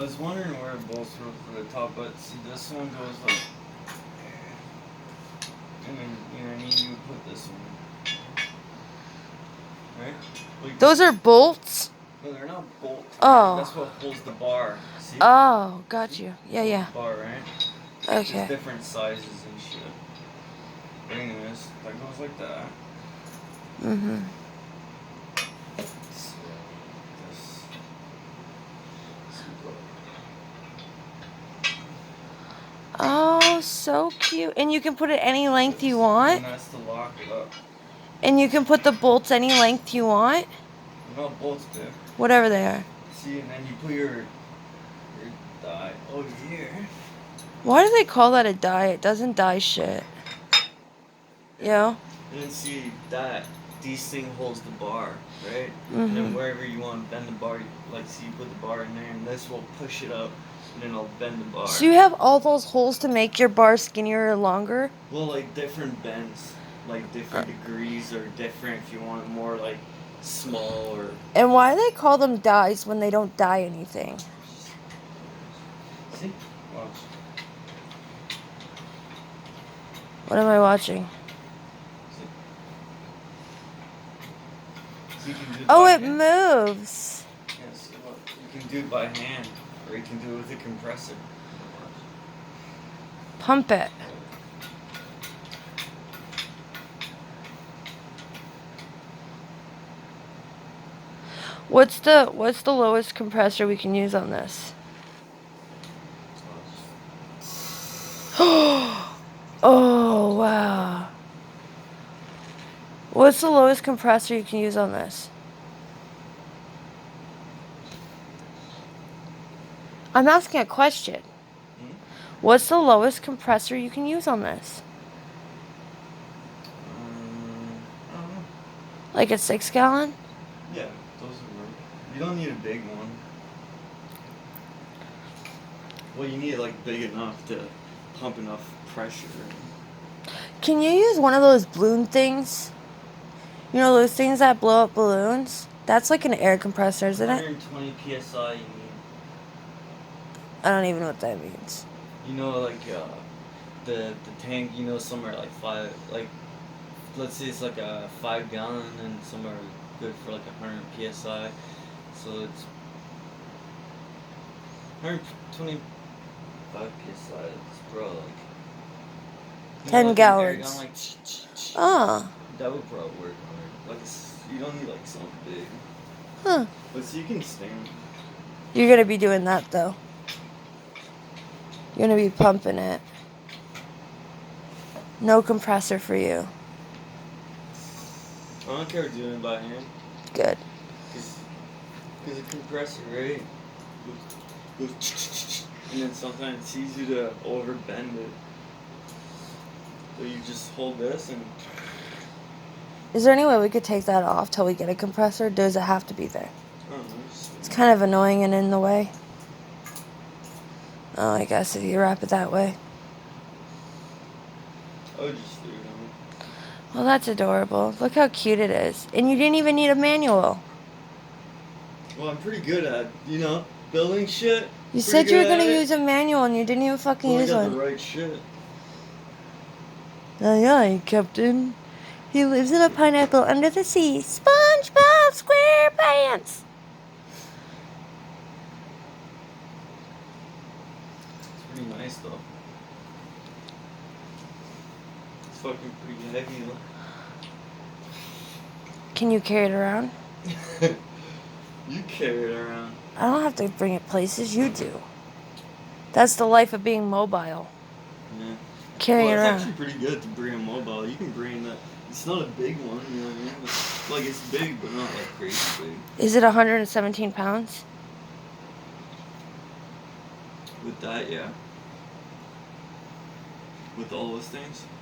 was wondering where bolts were for the top, but see, this one goes like, and then you know what I mean. You put this one, right? Like, Those are bolts? no, they're not bolts. Oh. That's what holds the bar. See? Oh, got See? you. Yeah. The bar, right? Okay. There's different sizes and shit. But anyways, that goes like that. Mm-hmm. So, this. Oh, so cute. And you can put it any length you want? And that's to lock it up. And you can put the bolts any length you want? They're not bolts, babe. Whatever they are. See, and then you put your die over here. Why do they call that a die? It doesn't die shit. Yeah. And then see that these thing holds the bar, right? Mm-hmm. And then wherever you want to bend the bar, like see you put the bar in there, and this will push it up, and then it'll bend the bar. So you have all those holes to make your bar skinnier or longer? Well, like different bends, like different degrees, or different if you want it more like small or. And why do they call them dies when they don't die anything? See, watch. What am I watching? So you can do it Oh, by it hand. moves. Yes, well, you can do it by hand, or you can do it with a compressor. Pump it. What's the lowest compressor we can use on this? Oh, wow. What's the lowest compressor you can use on this? I'm asking a question. What's the lowest compressor you can use on this? I don't know. Like a 6-gallon? Yeah, those would work. You don't need a big one. Well, you need it like big enough to pump enough pressure. Can you use one of those balloon things? You know those things that blow up balloons? That's like an air compressor, isn't it? 120 psi you need. I don't even know what that means. You know, like the tank. You know, somewhere like five. Like, let's say it's like a 5-gallon, and somewhere good for like 100 psi. So it's 125 psi. It's bro like. 10 like gallons. Like, Oh. that would probably work hard. Like, you don't need like something big. Huh. But so you can stand. You're going to be doing that, though. You're going to be pumping it. No compressor for you. I don't care doing it by hand. Good. Because a compressor, right? Goes and then sometimes it's easy to overbend it. So you just hold this and. Is there any way we could take that off till we get a compressor? Does it have to be there? I don't know. It's kind of annoying and in the way. Oh, I guess if you wrap it that way. I would just leave it on. Well, that's adorable. Look how cute it is. And you didn't even need a manual. Well, I'm pretty good at, building shit. You said you were going to use a manual and you didn't even fucking use one. I got the right shit. Aye, aye, Captain. He lives in a pineapple under the sea. SpongeBob SquarePants. It's pretty nice, though. It's fucking pretty heavy, though. Can you carry it around? You carry it around. I don't have to bring it places. You do. That's the life of being mobile. Yeah. Carrying it around. It's actually pretty good to bring a mobile. You can bring that. It's not a big one, you know what I mean? Like, it's big, but not like crazy big. Is it 117 pounds? With that, yeah. With all those things.